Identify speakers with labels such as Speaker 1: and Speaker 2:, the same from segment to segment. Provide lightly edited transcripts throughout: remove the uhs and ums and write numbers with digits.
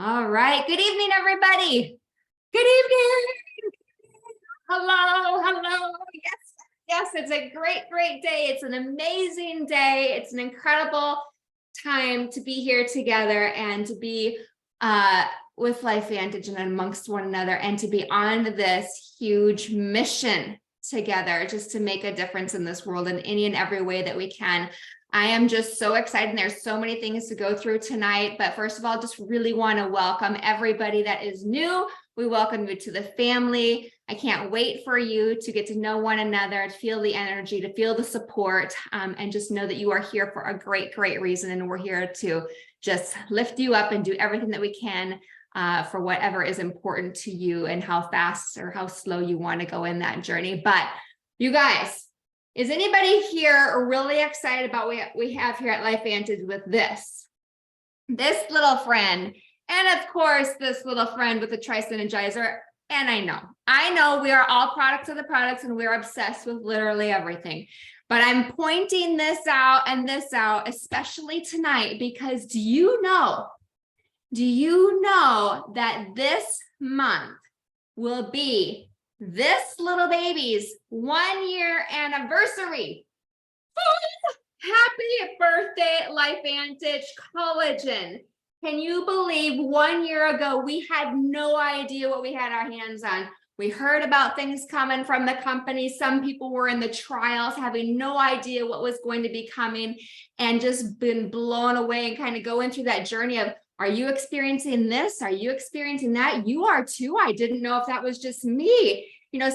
Speaker 1: All right. Good evening, everybody. Good evening. Hello. Hello. Yes. Yes. It's a great, great day. It's an amazing day. It's an incredible time to be here together and to be with LifeVantage and amongst one another and to be on this huge mission together just to make a difference in this world in any and every way that we can. I am just so excited. There's so many things to go through tonight, but first of all, just really want to welcome everybody that is new. We welcome you to the family. I can't wait for you to get to know one another, to feel the energy, to feel the support, and just know that you are here for a great, great reason. And we're here to just lift you up and do everything that we can for whatever is important to you and how fast or how slow you want to go in that journey. But you guys, is anybody here really excited about what we have here at LifeVantage with this little friend? And of course, this little friend with the Tri-Synergizer. And I know we are all products of the products and we're obsessed with literally everything. But I'm pointing this out and this out, especially tonight, because do you know that this month will be this little baby's 1-year anniversary? Happy birthday, LifeVantage Collagen. Can you believe 1 year ago, we had no idea what we had our hands on? We heard about things coming from the company. Some people were in the trials, having no idea what was going to be coming and just been blown away and kind of going through that journey of, are you experiencing this? Are you experiencing that? You are too. I didn't know if that was just me.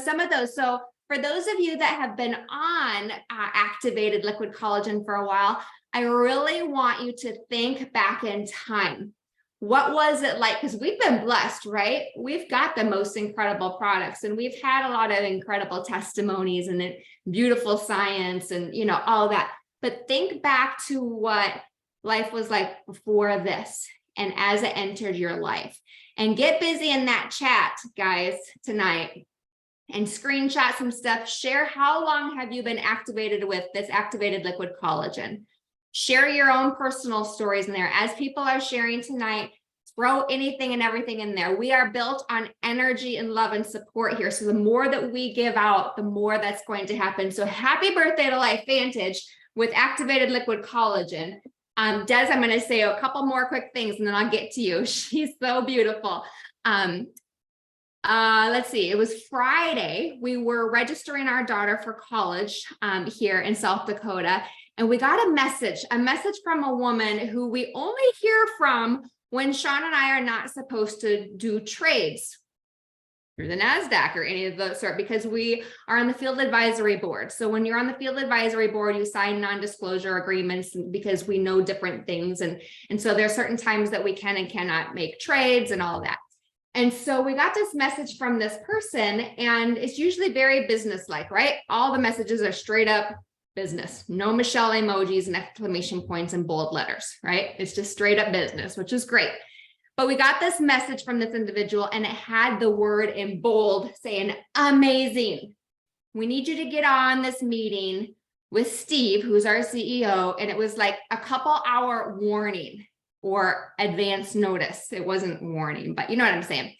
Speaker 1: Some of those. So for those of you that have been on activated liquid collagen for a while, I really want you to think back in time. What was it like? Because we've been blessed, right? We've got the most incredible products and we've had a lot of incredible testimonies and beautiful science and, all that. But think back to what life was like before this and as it entered your life. And get busy in that chat, guys, tonight. And screenshot some stuff. Share how long have you been activated with this activated liquid collagen. Share your own personal stories in there. As people are sharing tonight, throw anything and everything in there. We are built on energy and love and support here. So the more that we give out, the more that's going to happen. So happy birthday to LifeVantage with activated liquid collagen. Des, I'm going to say a couple more quick things and then I'll get to you. She's so beautiful. Let's see, it was Friday. We were registering our daughter for college here in South Dakota. And we got a message from a woman who we only hear from when Shawn and I are not supposed to do trades through the NASDAQ or any of the sort, because we are on the field advisory board. So when you're on the field advisory board, you sign non-disclosure agreements because we know different things. And so there are certain times that we can and cannot make trades and all that. And so we got this message from this person and it's usually very business-like, right? All the messages are straight up business, no Michelle emojis and exclamation points and bold letters, right? It's just straight up business, which is great. But we got this message from this individual and it had the word in bold saying, amazing. We need you to get on this meeting with Steve, who's our CEO. And it was like a couple hour warning or advance notice. It wasn't warning, but you know what I'm saying?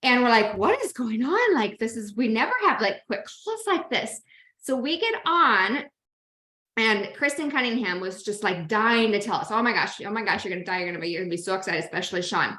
Speaker 1: And we're like, what is going on? Like, we never have like quick calls like this. So we get on. And Kristen Cunningham was just like dying to tell us, oh my gosh, you're going to die. You're going to be so excited, especially Shawn.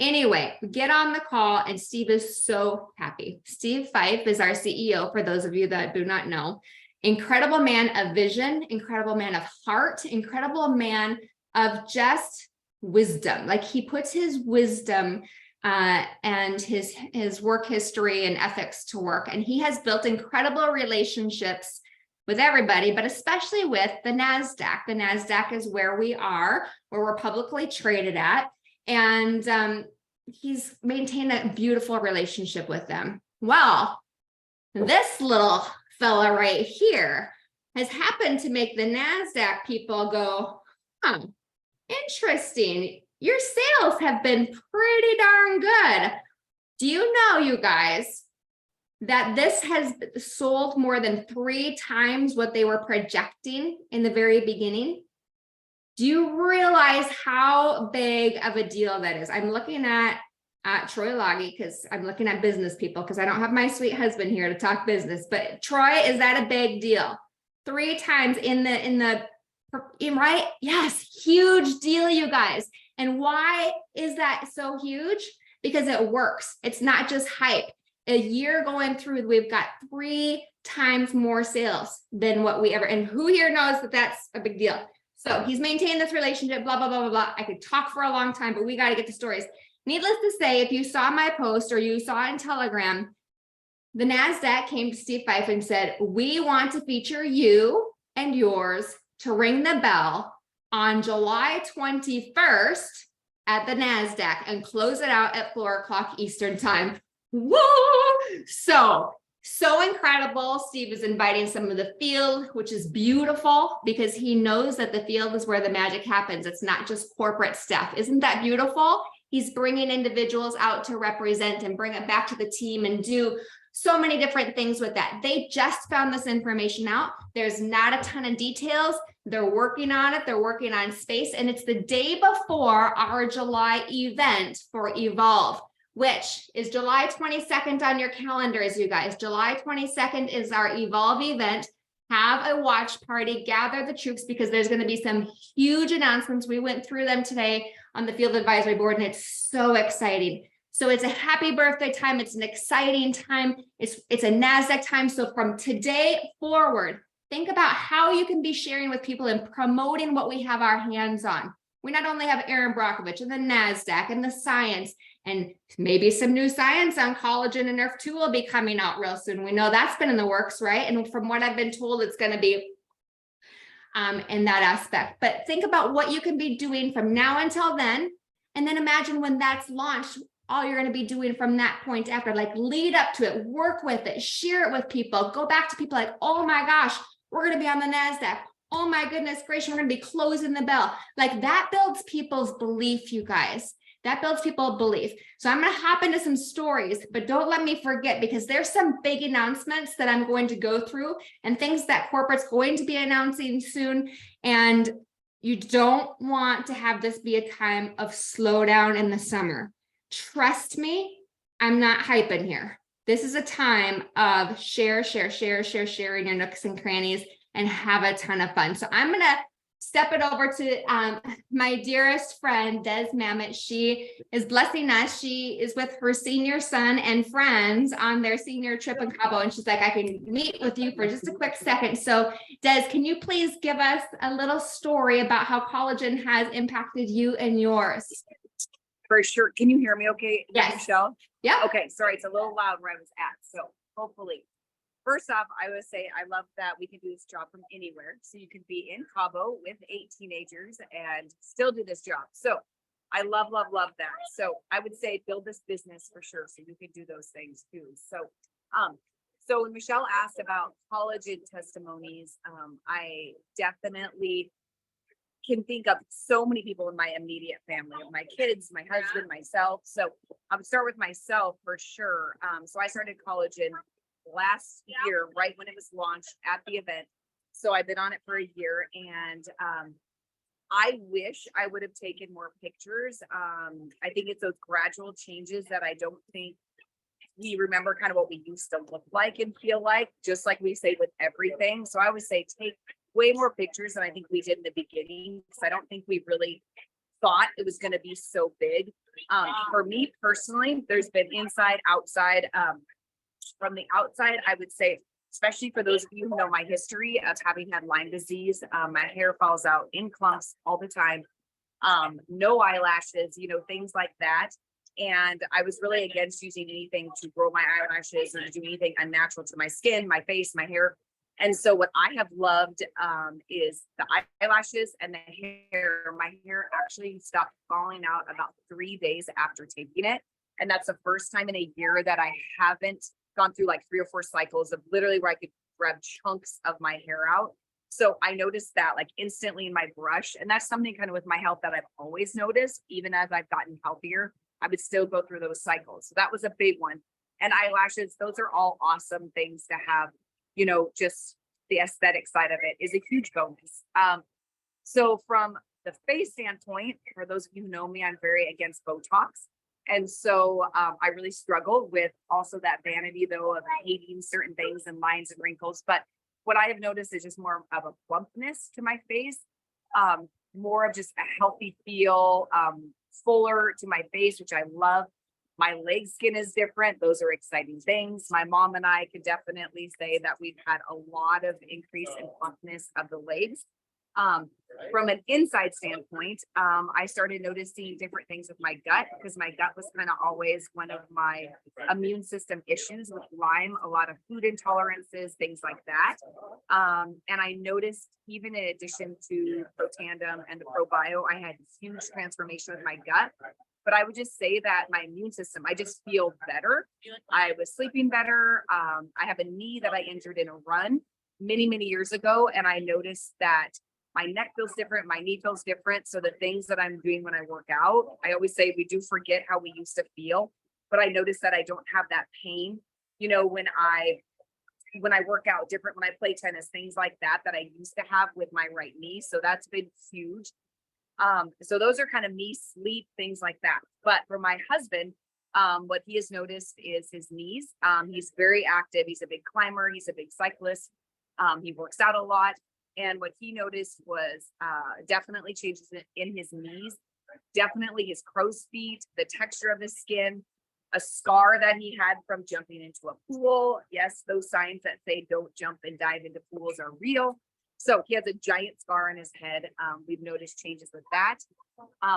Speaker 1: Anyway, we get on the call and Steve is so happy. Steve Fife is our CEO, for those of you that do not know. Incredible man of vision, incredible man of heart, incredible man of just wisdom. Like he puts his wisdom and his work history and ethics to work. And he has built incredible relationships with everybody, but especially with the NASDAQ. The NASDAQ is where we are, where we're publicly traded at. And he's maintained a beautiful relationship with them. Well, this little fella right here has happened to make the NASDAQ people go, huh, interesting. Your sales have been pretty darn good. Do you know, you guys, that this has sold more than 3 times what they were projecting in the very beginning? Do you realize how big of a deal that is? I'm looking at Troy Loggy because I'm looking at business people because I don't have my sweet husband here to talk business. But Troy, is that a big deal? 3 times in right? Yes, huge deal, you guys. And why is that so huge? Because it works. It's not just hype. A year going through, we've got 3 times more sales than what we ever, and who here knows that that's a big deal? So he's maintained this relationship, blah, blah, blah, blah, blah. I could talk for a long time, but we got to get the stories. Needless to say, if you saw my post or you saw it in Telegram, the NASDAQ came to Steve Fife and said, we want to feature you and yours to ring the bell on July 21st at the NASDAQ and close it out at 4:00 Eastern time. Whoa! So incredible. Steve is inviting some of the field, which is beautiful because he knows that the field is where the magic happens. It's not just corporate stuff. Isn't that beautiful? He's bringing individuals out to represent and bring it back to the team and do so many different things with that. They just found this information out. There's not a ton of details. They're working on it. They're working on space. And it's the day before our July event for Evolve, which is July 22nd on your calendars, you guys. July 22nd is our Evolve event. Have a watch party, gather the troops because there's going to be some huge announcements. We went through them today on the Field Advisory Board, and it's so exciting. So it's a happy birthday time. It's an exciting time. It's a NASDAQ time. So from today forward, think about how you can be sharing with people and promoting what we have our hands on. We not only have Aaron Brockovich and the NASDAQ and the science, and maybe some new science on collagen and Nerf 2 will be coming out real soon. We know that's been in the works, right? And from what I've been told, it's going to be in that aspect. But think about what you can be doing from now until then. And then imagine when that's launched, all you're going to be doing from that point after, like lead up to it, work with it, share it with people, go back to people like, oh my gosh, we're going to be on the NASDAQ. Oh my goodness gracious, we're going to be closing the bell. Like that builds people's belief, you guys. That builds people's belief. So I'm going to hop into some stories, but don't let me forget because there's some big announcements that I'm going to go through and things that corporate's going to be announcing soon. And you don't want to have this be a time of slowdown in the summer. Trust me, I'm not hyping here. This is a time of share in your nooks and crannies and have a ton of fun. So I'm going to step it over to my dearest friend, Des Mamet. She is blessing us. She is with her senior son and friends on their senior trip in Cabo. And she's like, I can meet with you for just a quick second. So Des, can you please give us a little story about how collagen has impacted you and yours?
Speaker 2: For sure. Can you hear me okay,
Speaker 1: yes.
Speaker 2: Michelle?
Speaker 1: Yeah.
Speaker 2: Okay, sorry, it's a little loud where I was at. So hopefully. First off, I would say I love that we can do this job from anywhere. So you can be in Cabo with 8 teenagers and still do this job. So I love that. So I would say build this business for sure. So you can do those things too. So when Michelle asked about collagen testimonies, I definitely can think of so many people in my immediate family, my kids, my husband, myself. So I would start with myself for sure. So I started collagen last year, right when it was launched at the event. So I've been on it for a year, and I wish I would have taken more pictures. I think it's those gradual changes that I don't think we remember kind of what we used to look like and feel like, just like we say with everything. So I would say take way more pictures than I think we did in the beginning, because I don't think we really thought it was going to be so big. For me personally, there's been inside, outside. From the outside, I would say, especially for those of you who know my history of having had Lyme disease, my hair falls out in clumps all the time. No eyelashes, things like that. And I was really against using anything to grow my eyelashes or to do anything unnatural to my skin, my face, my hair. And so what I have loved is the eyelashes and the hair. My hair actually stopped falling out about 3 days after taking it. And that's the first time in a year that I haven't gone through like 3 or 4 cycles of literally where I could grab chunks of my hair out. So I noticed that like instantly in my brush. And that's something kind of with my health that I've always noticed. Even as I've gotten healthier, I would still go through those cycles. So that was a big one. And eyelashes, those are all awesome things to have. Just the aesthetic side of it is a huge bonus. So from the face standpoint, for those of you who know me, I'm very against Botox. And so I really struggled with also that vanity though of hating certain things and lines and wrinkles. But what I have noticed is just more of a plumpness to my face, more of just a healthy feel, fuller to my face, which I love. My leg skin is different. Those are exciting things. My mom and I could definitely say that we've had a lot of increase in plumpness of the legs. From an inside standpoint, I started noticing different things with my gut, because my gut was kind of always one of my immune system issues with Lyme, a lot of food intolerances, things like that. And I noticed, even in addition to Protandim and the ProBio, I had huge transformation with my gut. But I would just say that my immune system, I just feel better. I was sleeping better. I have a knee that I injured in a run many, many years ago. And I noticed that my neck feels different. My knee feels different. So the things that I'm doing when I work out, I always say we do forget how we used to feel, but I noticed that I don't have that pain, you know, when I work out different, when I play tennis, things like that, that I used to have with my right knee. So that's been huge. So those are kind of me, sleep, things like that. But for my husband, what he has noticed is his knees. He's very active. He's a big climber. He's a big cyclist. He works out a lot. And what he noticed was definitely changes in his knees, definitely his crow's feet, the texture of his skin, a scar that he had from jumping into a pool. Yes, those signs that say don't jump and dive into pools are real. So he has a giant scar on his head. We've noticed changes with that.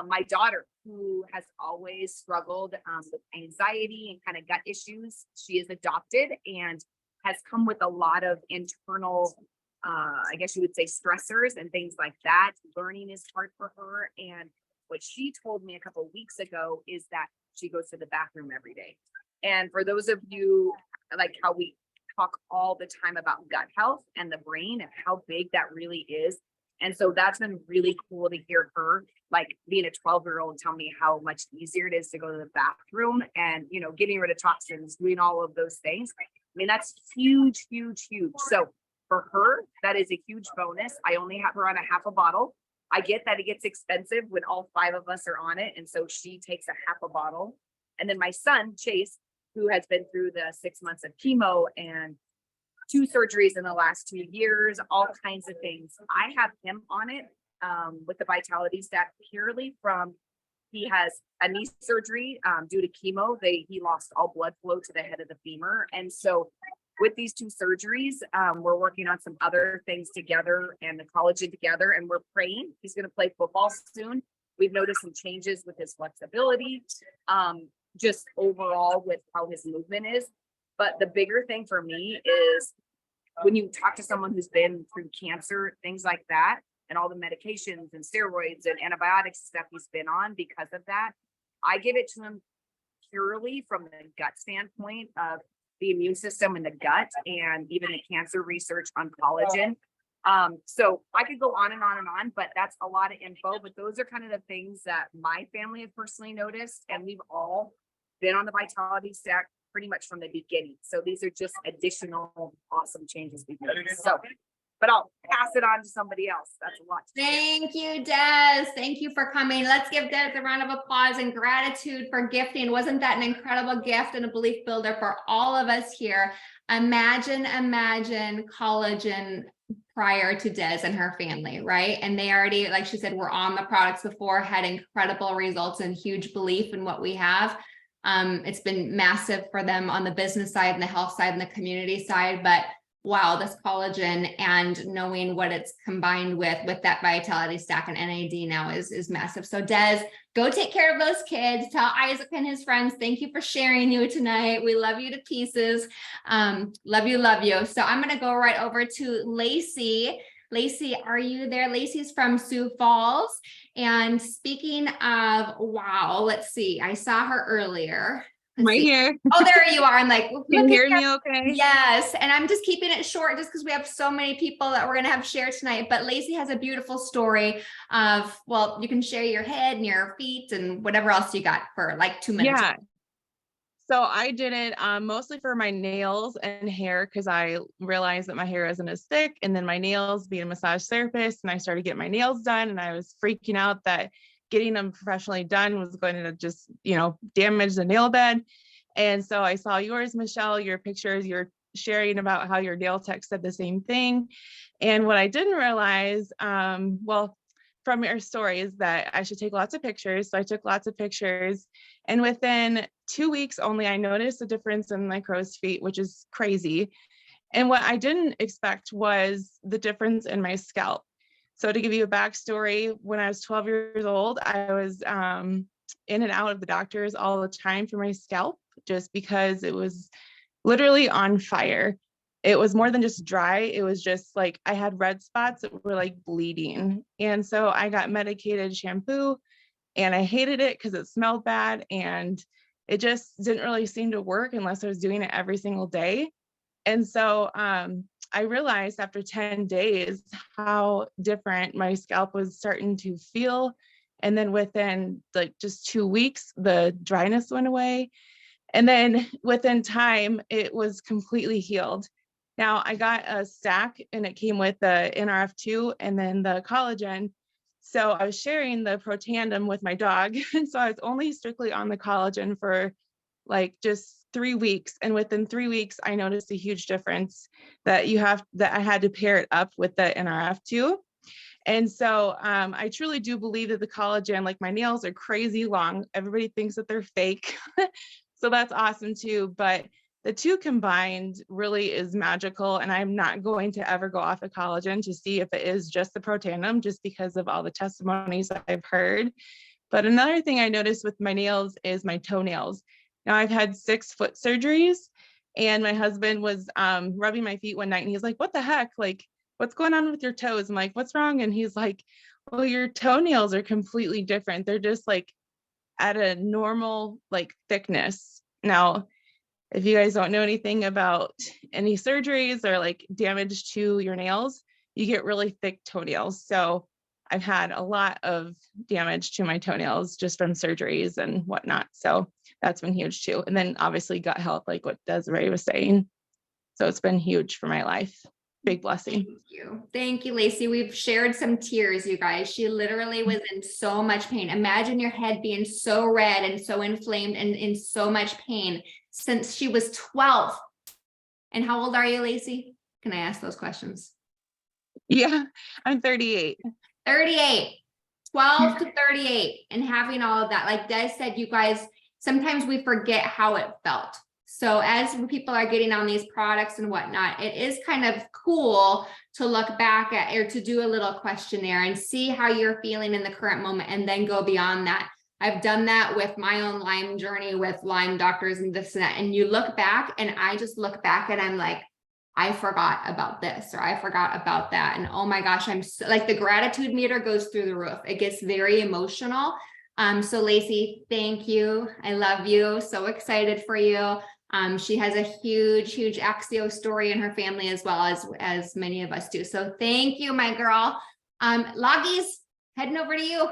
Speaker 2: My daughter, who has always struggled with anxiety and kind of gut issues, she is adopted and has come with a lot of internal, I guess you would say, stressors and things like that. Learning is hard for her. And what she told me a couple of weeks ago is that she goes to the bathroom every day. And for those of you, like how we talk all the time about gut health and the brain and how big that really is. And so that's been really cool to hear her, like being a 12-year-old, tell me how much easier it is to go to the bathroom and, you know, getting rid of toxins, doing all of those things. I mean, that's huge, huge, huge. So for her, that is a huge bonus. I only have her on a half a bottle. I get that it gets expensive when all 5 of us are on it. And so she takes a half a bottle. And then my son, Chase, who has been through the 6 months of chemo and 2 surgeries in the last 2 years, all kinds of things. I have him on it with the Vitality Stack purely from, he has a knee surgery due to chemo. He lost all blood flow to the head of the femur. And so with these 2 surgeries, we're working on some other things together and the collagen together, and we're praying. He's going to play football soon. We've noticed some changes with his flexibility, just overall with how his movement is. But the bigger thing for me is when you talk to someone who's been through cancer, things like that, and all the medications and steroids and antibiotics stuff he's been on because of that, I give it to him purely from the gut standpoint of the immune system in the gut and even the cancer research on collagen. So I could go on and on and on, but that's a lot of info. But those are kind of the things that my family have personally noticed, and we've all been on the Vitality Stack pretty much from the beginning. So these are just additional awesome changes we've made. So, but I'll pass it on to somebody else. That's a lot.
Speaker 1: Thank you, Des. Thank you for coming. Let's give Des a round of applause and gratitude for gifting. Wasn't that an incredible gift and a belief builder for all of us here? Imagine collagen prior to Des and her family, right? And they already, like she said, were on the products before, had incredible results and huge belief in what we have. It's been massive for them on the business side and the health side and the community side, but wow, this collagen and knowing what it's combined with that Vitality Stack and NAD now is massive. So Des, go take care of those kids. Tell Isaac and his friends, thank you for sharing you tonight. We love you to pieces. Love you. So I'm going to go right over to Lacey. Lacey, are you there? Lacey's from Sioux Falls. And speaking of, wow, let's see. I saw her earlier.
Speaker 3: Right here.
Speaker 1: Oh, there you are. I'm like,
Speaker 3: can you hear me okay?
Speaker 1: Yes. And I'm just keeping it short just because we have so many people that we're going to have share tonight. But Lacey has a beautiful story of, well, you can share your head and your feet and whatever else you got for like 2 minutes.
Speaker 3: Yeah. So I did it mostly for my nails and hair because I realized that my hair isn't as thick, and then my nails, being a massage therapist, and I started getting my nails done, and I was freaking out that getting them professionally done was going to just, damage the nail bed. And so I saw yours, Michelle, your pictures, you're sharing about how your nail tech said the same thing. And what I didn't realize, well, from your story is that I should take lots of pictures. So I took lots of pictures, and within 2 weeks only, I noticed a difference in my crow's feet, which is crazy. And what I didn't expect was the difference in my scalp. So to give you a backstory, when I was 12 years old, I was in and out of the doctors all the time for my scalp, just because it was literally on fire. It was more than just dry. It was just like I had red spots that were like bleeding. And so I got medicated shampoo, and I hated it because it smelled bad, and it just didn't really seem to work unless I was doing it every single day. And so I realized after 10 days how different my scalp was starting to feel. And then within like just 2 weeks, the dryness went away. And then within time, it was completely healed. Now I got a stack, and it came with the NRF2 and then the collagen. So I was sharing the Pro Tandem with my dog. And so I was only strictly on the collagen for like just 3 weeks. And within 3 weeks, I noticed a huge difference that I had to pair it up with the NRF2. And so I truly do believe that the collagen, like my nails are crazy long. Everybody thinks that they're fake. So that's awesome too. But the two combined really is magical. And I'm not going to ever go off of collagen to see if it is just the Pro Tandem, just because of all the testimonies that I've heard. But another thing I noticed with my nails is my toenails. Now I've had 6 foot surgeries, and my husband was rubbing my feet one night, and he's like, "What the heck? Like, what's going on with your toes?" I'm like, "What's wrong?" And he's like, "Well, your toenails are completely different. They're just like at a normal like thickness." Now, if you guys don't know anything about any surgeries or like damage to your nails, you get really thick toenails. So I've had a lot of damage to my toenails just from surgeries and whatnot. So that's been huge too. And then obviously gut health, like what Desiree was saying. So it's been huge for my life. Big blessing.
Speaker 1: Thank you. Thank you, Lacey. We've shared some tears, you guys. She literally was in so much pain. Imagine your head being so red and so inflamed and in so much pain since she was 12. And how old are you, Lacey? Can I ask those questions?
Speaker 3: Yeah, I'm 38.
Speaker 1: 38, 12 to 38, and having all of that. Like Des said, you guys, sometimes we forget how it felt. So as people are getting on these products and whatnot, it is kind of cool to look back at or to do a little questionnaire and see how you're feeling in the current moment and then go beyond that. I've done that with my own Lyme journey with Lyme doctors and this and that. And you look back, and I just look back and I'm like, I forgot about this, or I forgot about that. And oh my gosh, I'm so, like, the gratitude meter goes through the roof. It gets very emotional. So Lacey, thank you. I love you. So excited for you. She has a huge Axio story in her family, as well as many of us do. So thank you, my girl. Loggies, heading over to you.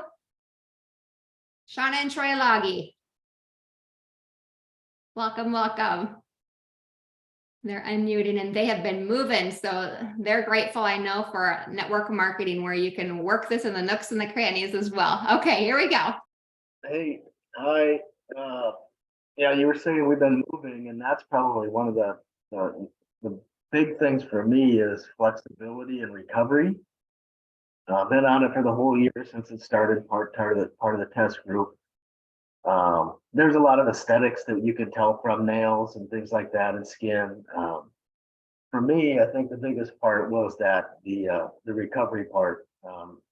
Speaker 1: Shauna and Troy Loggy. Welcome. They're unmuting, and they have been moving. So they're grateful, I know, for network marketing where you can work this in the nooks and the crannies as well. Okay, here we go.
Speaker 4: Hey, hi. Yeah, you were saying we've been moving, and that's probably one of the big things for me is flexibility and recovery. Been on it for the whole year since it started, part of the test group. There's a lot of aesthetics that you can tell from nails and things like that, and skin. For me, I think the biggest part was that the recovery part.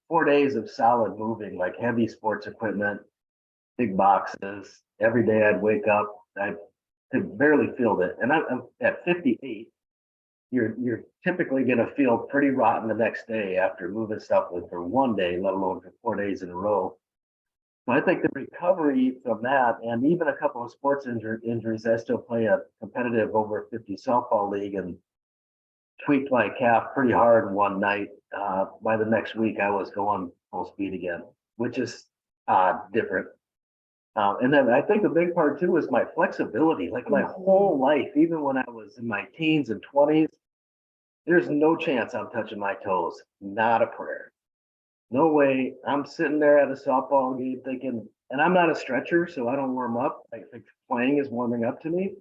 Speaker 4: 4 days of solid moving, like heavy sports equipment, big boxes. Every day I'd wake up, I could barely feel it. And I'm at 58. You're typically going to feel pretty rotten the next day after moving stuff for 1 day, let alone for 4 days in a row. So I think the recovery from that, and even a couple of sports injuries, I still play a competitive over 50 softball league and tweaked my calf pretty hard one night. By the next week, I was going full speed again, which is different. And then I think the big part too is my flexibility, like my whole life, even when I was in my teens and 20s, there's no chance I'm touching my toes. Not a prayer. No way. I'm sitting there at a softball game thinking, and I'm not a stretcher, so I don't warm up. I think playing is warming up to me.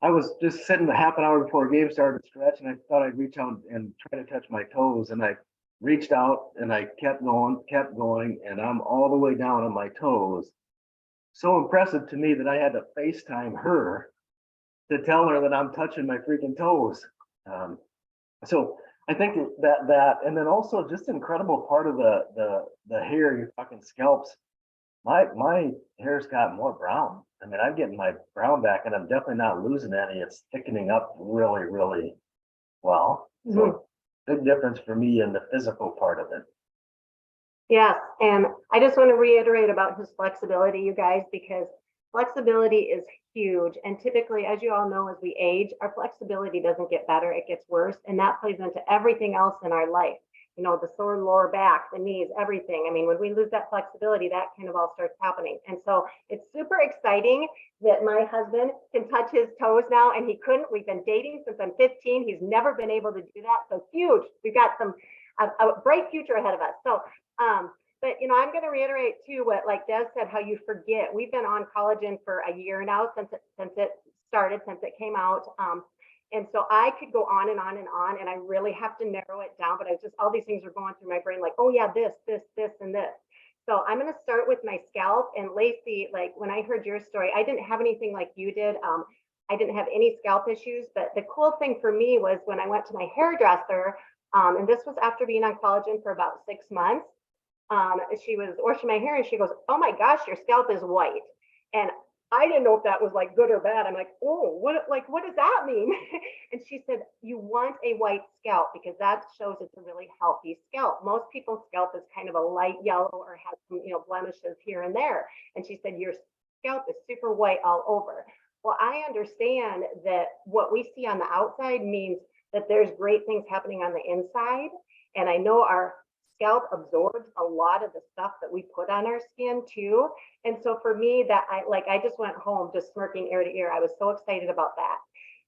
Speaker 4: I was just sitting a half an hour before a game started to stretch, and I thought I'd reach out and try to touch my toes. And I reached out and I kept going, and I'm all the way down on my toes. So impressive to me that I had to FaceTime her to tell her that I'm touching my freaking toes. So I think that, and then also just incredible part of the hair, you're talking scalps. My hair's got more brown. I mean, I'm getting my brown back, and I'm definitely not losing any. It's thickening up really, really well. So big difference for me in the physical part of it.
Speaker 5: Yes, and I just want to reiterate about his flexibility, you guys, because flexibility is huge. And typically, as you all know, as we age, our flexibility doesn't get better, it gets worse. And that plays into everything else in our life. You know, the sore lower back, the knees, everything. I mean, when we lose that flexibility, that kind of all starts happening. And so it's super exciting that my husband can touch his toes now, and he couldn't. We've been dating since I'm 15. He's never been able to do that. So huge. We've got a bright future ahead of us. So but you know, I'm going to reiterate too what like Des said, how you forget. We've been on collagen for a year now since it came out. And so I could go on and on and on, and I really have to narrow it down. But I just, all these things are going through my brain, like, oh yeah, this, and this. So I'm going to start with my scalp. And Lacey, like when I heard your story, I didn't have anything like you did. I didn't have any scalp issues. But the cool thing for me was when I went to my hairdresser, and this was after being on collagen for about 6 months. She was washing my hair, and she goes, oh my gosh, your scalp is white. And I didn't know if that was like good or bad. I'm like, oh, what does that mean? And she said, you want a white scalp because that shows it's a really healthy scalp. Most people's scalp is kind of a light yellow or has some, you know, blemishes here and there. And she said, your scalp is super white all over. Well, I understand that what we see on the outside means that there's great things happening on the inside. And I know our scalp absorbs a lot of the stuff that we put on our skin too. And so for me, that I just went home just smirking ear to ear. I was so excited about that.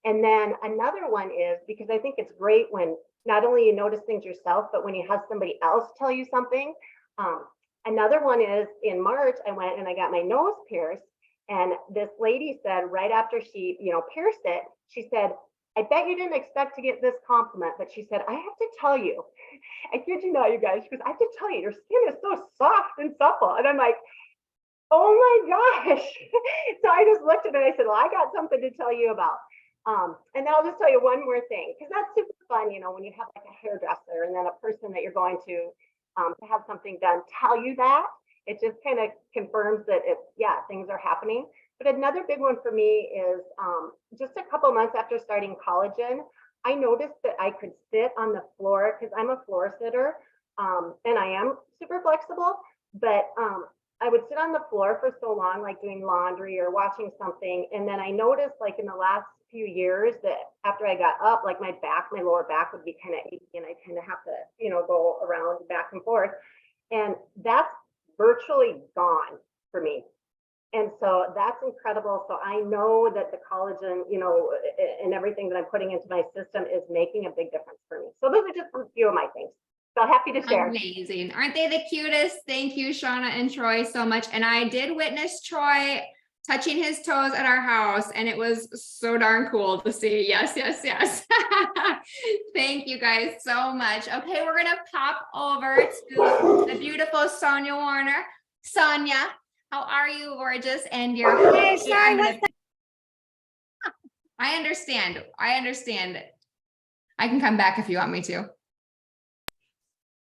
Speaker 5: And then another one is, because I think it's great when not only you notice things yourself, but when you have somebody else tell you something. Another one is in March, I went and I got my nose pierced. And this lady said right after she, you know, pierced it, she said, I bet you didn't expect to get this compliment, but she said, I have to tell you, I kid you not, you guys, she goes, I have to tell you, your skin is so soft and supple. And I'm like, oh my gosh. So I just looked at it and I said, well, I got something to tell you about. And then I'll just tell you one more thing, because that's super fun, you know, when you have like a hairdresser and then a person that you're going to have something done tell you that, it just kind of confirms that things are happening. But another big one for me is just a couple months after starting collagen, I noticed that I could sit on the floor because I'm a floor sitter and I am super flexible, but I would sit on the floor for so long, like doing laundry or watching something. And then I noticed like in the last few years that after I got up, like my lower back would be kind of achy and I kind of have to, you know, go around back and forth. And that's virtually gone for me. And so that's incredible. So I know that the collagen, you know, and everything that I'm putting into my system is making a big difference for me. So those are just a few of my things. So happy to share.
Speaker 1: Amazing. Aren't they the cutest? Thank you, Shauna and Troy, so much. And I did witness Troy touching his toes at our house, and it was so darn cool to see. Yes, yes, yes. Thank you guys so much. Okay, we're going to pop over to the beautiful Sonia Warner. Sonia, how are you, gorgeous? And you're
Speaker 6: Hey, sorry, what's that?
Speaker 1: I understand. I can come back if you want me to.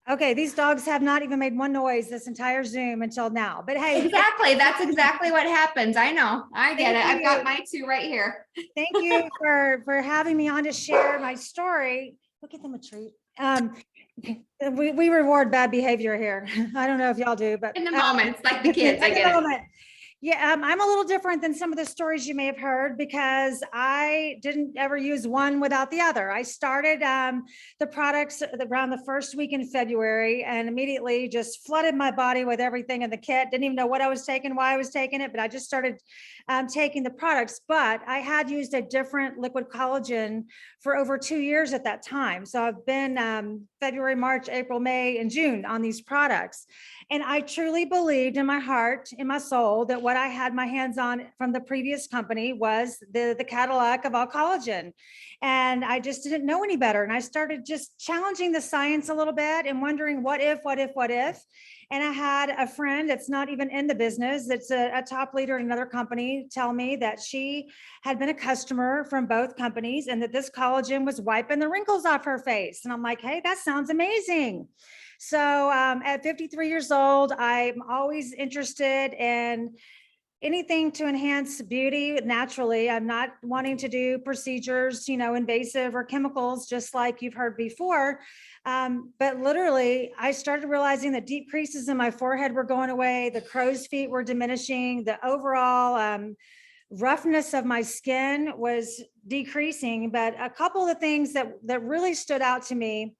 Speaker 6: Okay, these dogs have not even made one noise this entire Zoom until now, but hey.
Speaker 1: Exactly. That's exactly what happens. I know. I get it. I've got my two right here.
Speaker 6: Thank you for having me on to share my story. We'll get them a treat. We reward bad behavior here. I don't know if y'all do, but
Speaker 1: In the moments, like the kids, I
Speaker 6: in the
Speaker 1: get it.
Speaker 6: moment. Yeah, I'm a little different than some of the stories you may have heard because I didn't ever use one without the other. I started the products around the first week in February and immediately just flooded my body with everything in the kit. Didn't even know what I was taking, why I was taking it, but I just started taking the products. But I had used a different liquid collagen for over 2 years at that time. So I've been February, March, April, May, and June on these products. And I truly believed in my heart, in my soul, that what I had my hands on from the previous company was the Cadillac of all collagen. And I just didn't know any better. And I started just challenging the science a little bit and wondering what if. And I had a friend that's not even in the business, that's a top leader in another company, tell me that she had been a customer from both companies and that this collagen was wiping the wrinkles off her face. And I'm like, hey, that sounds amazing. So at 53 years old, I'm always interested in anything to enhance beauty naturally. I'm not wanting to do procedures, invasive or chemicals, just like you've heard before. But literally, I started realizing that deep creases in my forehead were going away. The crow's feet were diminishing. The overall roughness of my skin was decreasing. But a couple of the things that really stood out to me,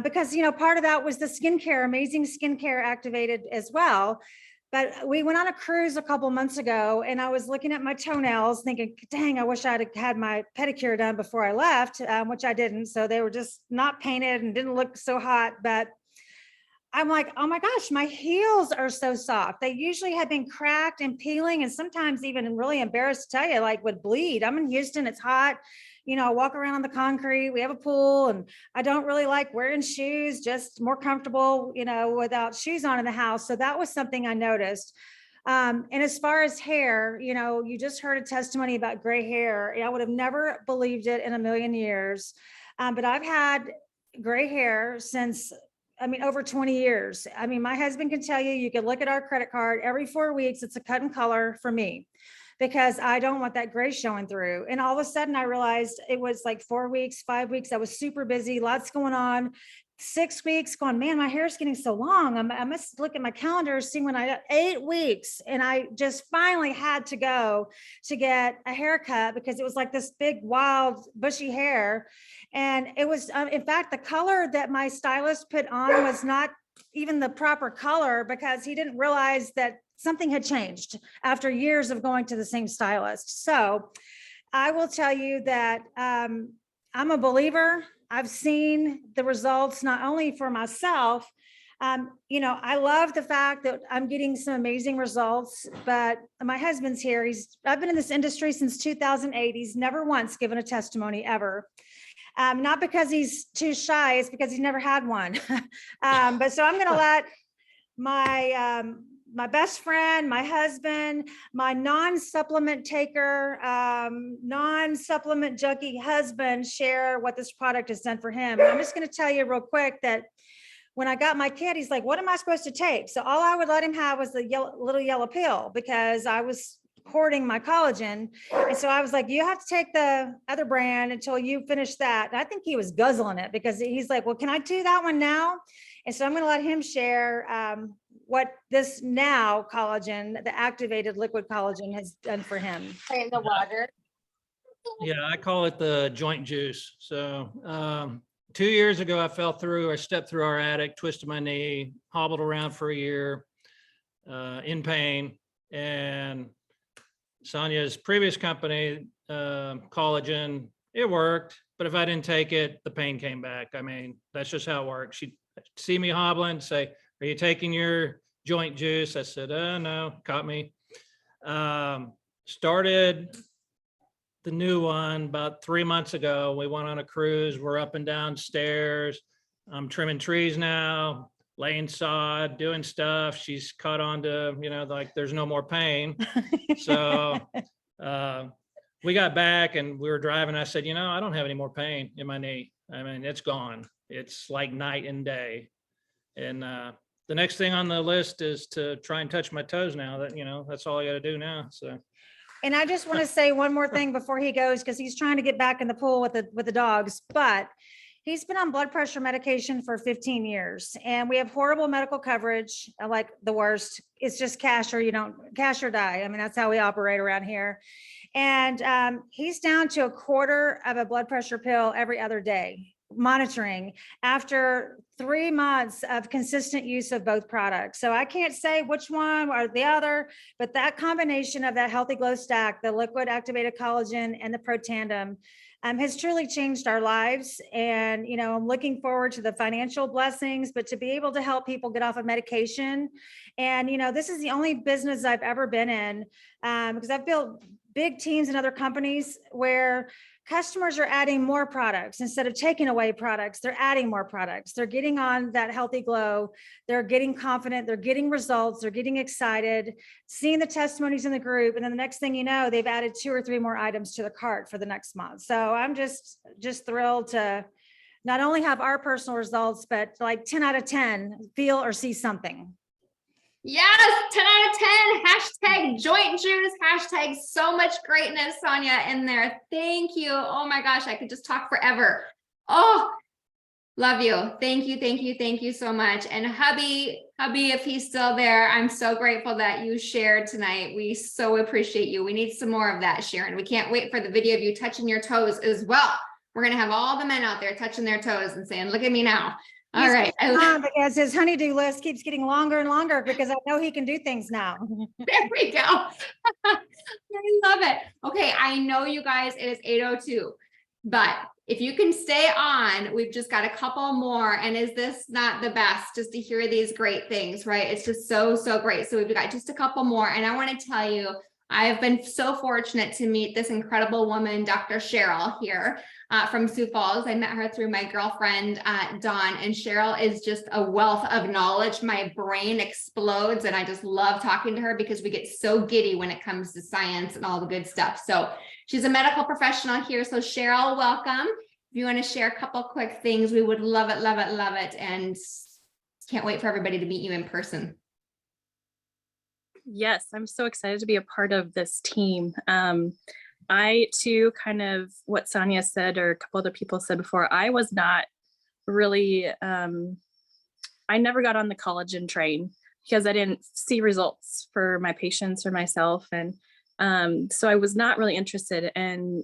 Speaker 6: because, part of that was the skincare, amazing skincare activated as well. But we went on a cruise a couple months ago and I was looking at my toenails thinking, dang, I wish I'd had my pedicure done before I left, which I didn't. So they were just not painted and didn't look so hot. But I'm like, oh my gosh, my heels are so soft. They usually have been cracked and peeling and sometimes even really embarrassed to tell you, like would bleed. I'm in Houston, it's hot. I walk around on the concrete, we have a pool and I don't really like wearing shoes, just more comfortable, without shoes on in the house. So that was something I noticed. And as far as hair, you just heard a testimony about gray hair. I would have never believed it in a million years. But I've had gray hair since over 20 years. My husband can tell you, you can look at our credit card every 4 weeks, it's a cut and color for me because I don't want that gray showing through. And all of a sudden I realized it was like 4 weeks, 5 weeks. I was super busy, lots going on. 6 weeks going, man, my hair is getting so long. I must look at my calendar, see when I got 8 weeks. And I just finally had to go to get a haircut because it was like this big, wild, bushy hair. And it was, in fact, the color that my stylist put on was not even the proper color because he didn't realize that something had changed after years of going to the same stylist. So I will tell you that I'm a believer. I've seen the results not only for myself. I love the fact that I'm getting some amazing results, but my husband's here. I've been in this industry since 2008. He's never once given a testimony ever. Not because he's too shy, it's because he's never had one. But so I'm going to let my best friend, my husband, my non-supplement taker, non-supplement junkie husband share what this product has done for him. And I'm just going to tell you real quick that when I got my kid, he's like, what am I supposed to take? So all I would let him have was the little yellow pill because I was hoarding my collagen. And so I was like, you have to take the other brand until you finish that. And I think he was guzzling it because he's like, well, can I do that one now? And so I'm going to let him share what this now collagen, the activated liquid collagen, has done for him.
Speaker 1: In the water.
Speaker 7: Yeah, I call it the joint juice. So 2 years ago, I stepped through our attic, twisted my knee, hobbled around for a year in pain. And Sonia's previous company, Collagen, it worked. But if I didn't take it, the pain came back. That's just how it works. She'd see me hobbling, say, are you taking your joint juice? I said, no, caught me. Started the new one about 3 months ago. We went on a cruise. We're up and down stairs. I'm trimming trees now, laying sod, doing stuff. She's caught on to, like there's no more pain. So we got back and we were driving. I said, I don't have any more pain in my knee. It's gone. It's like night and day. And the next thing on the list is to try and touch my toes now. That that's all I got to do now. So.
Speaker 6: And I just want to say one more thing before he goes, because he's trying to get back in the pool with the dogs. But He's been on blood pressure medication for 15 years and we have horrible medical coverage, like the worst. It's just cash or cash or die. I mean, that's how we operate around here. And he's down to a quarter of a blood pressure pill every other day, monitoring after 3 months of consistent use of both products. So I can't say which one or the other, but that combination of that Healthy Glow Stack, the liquid activated collagen and the Pro Tandem has truly changed our lives. And, I'm looking forward to the financial blessings, but to be able to help people get off of medication. And, this is the only business I've ever been in because I've built big teams in other companies where customers are adding more products instead of taking away products. They're adding more products. They're getting on that healthy glow. They're getting confident. They're getting results. They're getting excited, seeing the testimonies in the group. And then the next thing you know, they've added 2 or 3 more items to the cart for the next month. So I'm just thrilled to not only have our personal results, but like 10 out of 10 feel or see something.
Speaker 1: Yes, 10 out of 10, hashtag joint juice, hashtag so much greatness, Sonia, in there. Thank you. Oh my gosh, I could just talk forever. Oh, love you. Thank you, thank you, thank you so much. And hubby, if he's still there, I'm so grateful that you shared tonight. We so appreciate you. We need some more of that, Sharon. We can't wait for the video of you touching your toes as well. We're going to have all the men out there touching their toes and saying, look at me now. All right.
Speaker 6: Because his honeydew list keeps getting longer and longer because I know he can do things now.
Speaker 1: There we go. I love it. Okay, I know you guys, it is 8:02, but if you can stay on, we've just got a couple more. And is this not the best just to hear these great things, right? It's just so, so great. So we've got just a couple more. And I want to tell you, I've been so fortunate to meet this incredible woman, Dr. Cheryl here from Sioux Falls. I met her through my girlfriend, Dawn, and Cheryl is just a wealth of knowledge. My brain explodes and I just love talking to her because we get so giddy when it comes to science and all the good stuff. So she's a medical professional here. So Cheryl, welcome. If you want to share a couple quick things, we would love it, love it, love it. And can't wait for everybody to meet you in person.
Speaker 8: Yes, I'm so excited to be a part of this team. I too, kind of what Sonia said, or a couple other people said before, I was not really, I never got on the collagen train because I didn't see results for my patients or myself. And so I was not really interested. And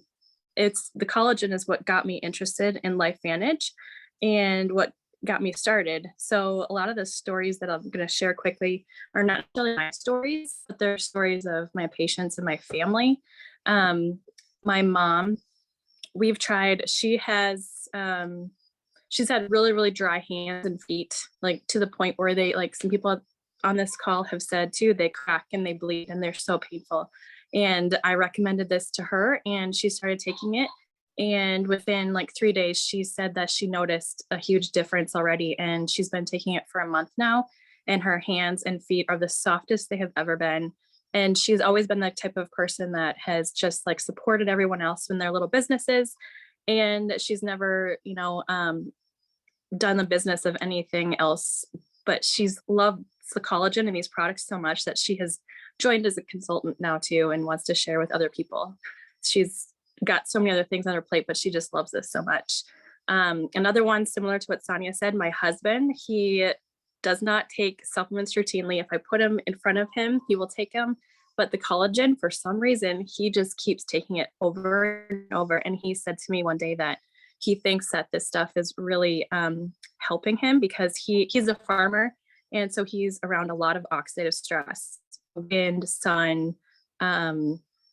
Speaker 8: the collagen is what got me interested in LifeVantage and what got me started. So a lot of the stories that I'm going to share quickly are not necessarily my stories, but they're stories of my patients and my family. My mom, we've tried, she's had really, really dry hands and feet, like to the point where they, like some people on this call have said too, they crack and they bleed and they're so painful. And I recommended this to her and she started taking it. And within like 3 days, she said that she noticed a huge difference already. And she's been taking it for a month now. And her hands and feet are the softest they have ever been. And she's always been the type of person that has just like supported everyone else in their little businesses. And she's never, done the business of anything else, but she's loved the collagen and these products so much that she has joined as a consultant now too, and wants to share with other people. She's got so many other things on her plate, but she just loves this so much. Another one similar to what Sonia said, my husband, he does not take supplements routinely. If I put him in front of him, he will take them. But the collagen, for some reason, he just keeps taking it over and over. And he said to me one day that he thinks that this stuff is really helping him because he's a farmer. And so he's around a lot of oxidative stress, wind, sun,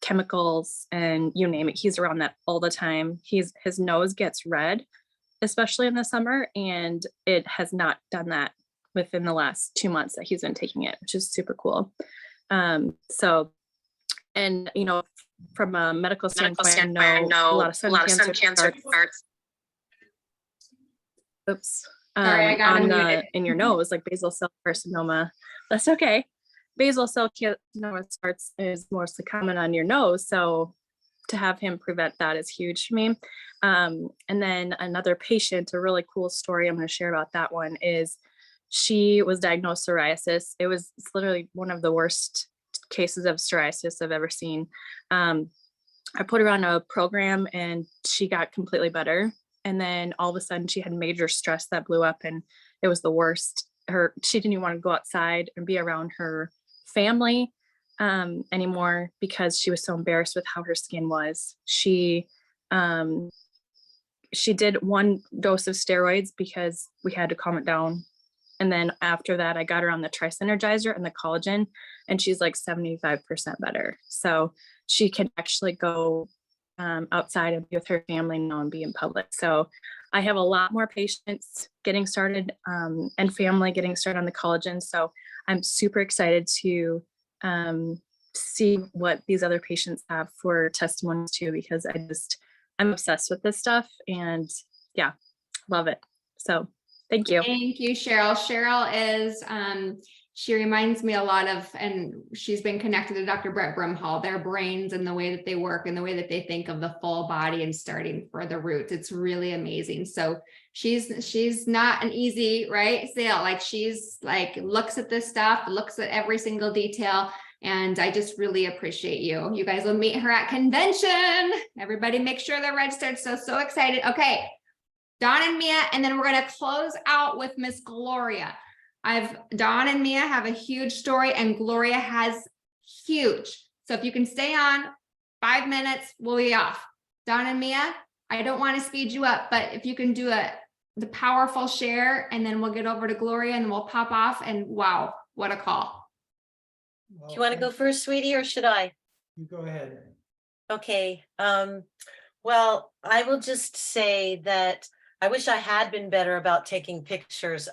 Speaker 8: chemicals, and you name it. He's around that all the time. His nose gets red, especially in the summer. And it has not done that within the last 2 months that he's been taking it, which is super cool. From a medical standpoint, I know a lot of sun cancer starts. Oops.
Speaker 1: Sorry, I got
Speaker 8: in your nose, like basal cell carcinoma. That's okay. Basal cell carcinoma is mostly common on your nose. So to have him prevent that is huge for me. And then another patient, a really cool story I'm going to share about that one is she was diagnosed psoriasis. It's literally one of the worst cases of psoriasis I've ever seen. I put her on a program and she got completely better. And then all of a sudden she had major stress that blew up, and it was the worst. She didn't even want to go outside and be around her family anymore because she was so embarrassed with how her skin was. She did 1 dose of steroids because we had to calm it down. And then after that, I got her on the Tri-Synergizer and the collagen, and she's like 75% better. So she can actually go outside and be with her family now and be in public. So I have a lot more patients getting started and family getting started on the collagen. So I'm super excited to see what these other patients have for testimonies too, because I'm obsessed with this stuff, and yeah, love it. So thank you.
Speaker 1: Thank you, Cheryl. Cheryl is, she reminds me a lot of, and she's been connected to Dr. Brett Brimhall, their brains and the way that they work and the way that they think of the full body and starting for the roots. It's really amazing. So she's not an easy, right, sale. Like she's like, looks at this stuff, looks at every single detail. And I just really appreciate you. You guys will meet her at convention. Everybody make sure they're registered. So excited. Okay. Dawn and Mia, and then we're going to close out with Miss Gloria. Dawn and Mia have a huge story, and Gloria has huge. So if you can stay on 5 minutes, we'll be off. Dawn and Mia, I don't want to speed you up, but if you can do the powerful share, and then we'll get over to Gloria and we'll pop off, and wow, what a call.
Speaker 9: Do you want to go first, sweetie, or should I?
Speaker 10: You go ahead.
Speaker 9: Okay. Well, I will just say that I wish I had been better about taking pictures,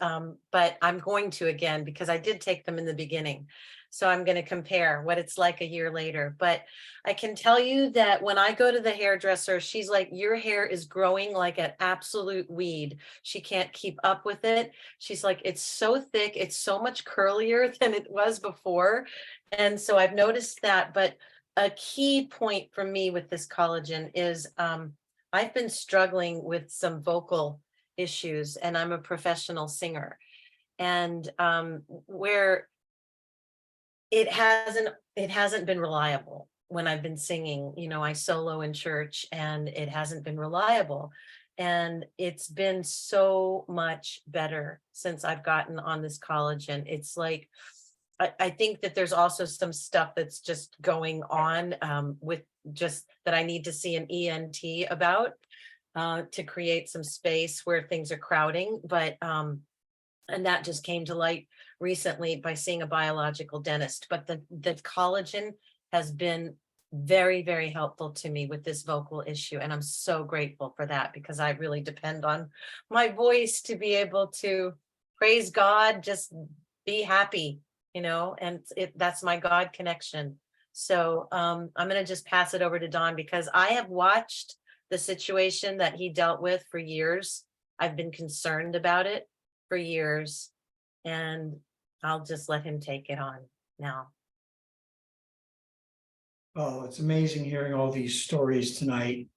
Speaker 9: but I'm going to again because I did take them in the beginning. So I'm going to compare what it's like a year later. But I can tell you that when I go to the hairdresser, she's like, your hair is growing like an absolute weed. She can't keep up with it. She's like, it's so thick. It's so much curlier than it was before. And so I've noticed that. But a key point for me with this collagen is I've been struggling with some vocal issues, and I'm a professional singer, and where it hasn't been reliable when I've been singing. You know, I solo in church and it hasn't been reliable, and it's been so much better since I've gotten on this collagen. It's like I think that there's also some stuff that's just going on with just that I need to see an ENT about to create some space where things are crowding. But and that just came to light recently by seeing a biological dentist. But the collagen has been very, very helpful to me with this vocal issue. And I'm so grateful for that, because I really depend on my voice to be able to praise God, just be happy, you know, and that's my God connection. So I'm going to just pass it over to Don, because I have watched the situation that he dealt with for years. I've been concerned about it for years, and I'll just let him take it on now.
Speaker 10: Oh, it's amazing hearing all these stories tonight.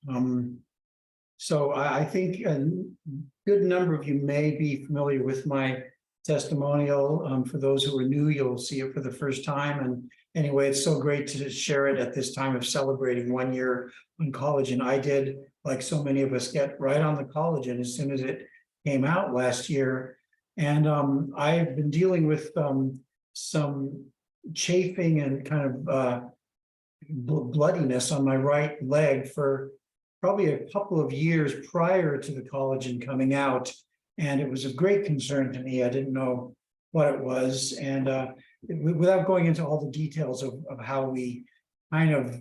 Speaker 10: So I think a good number of you may be familiar with my testimonial. For those who are new, you'll see it for the first time. And anyway, it's so great to share it at this time of celebrating 1 year on collagen. I did, like so many of us, get right on the collagen as soon as it came out last year. And I've been dealing with some chafing and kind of bloodiness on my right leg for probably a couple of years prior to the collagen coming out. And it was of great concern to me. I didn't know what it was. And without going into all the details of how we kind of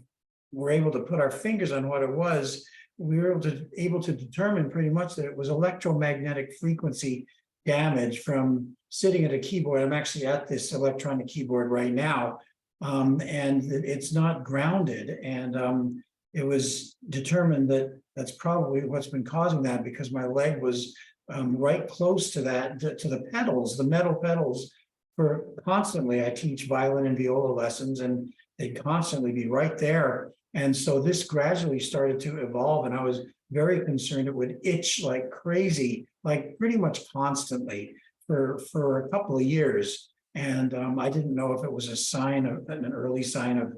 Speaker 10: were able to put our fingers on what it was, we were able to determine pretty much that it was electromagnetic frequency damage from sitting at a keyboard. I'm actually at this electronic keyboard right now, and it's not grounded. And it was determined that that's probably what's been causing that, because my leg was right close to that, to the pedals, the metal pedals. For constantly, I teach violin and viola lessons, and they'd constantly be right there. And so this gradually started to evolve, and I was very concerned it would itch like crazy, like pretty much constantly for a couple of years. And I didn't know if it was a sign of an early sign of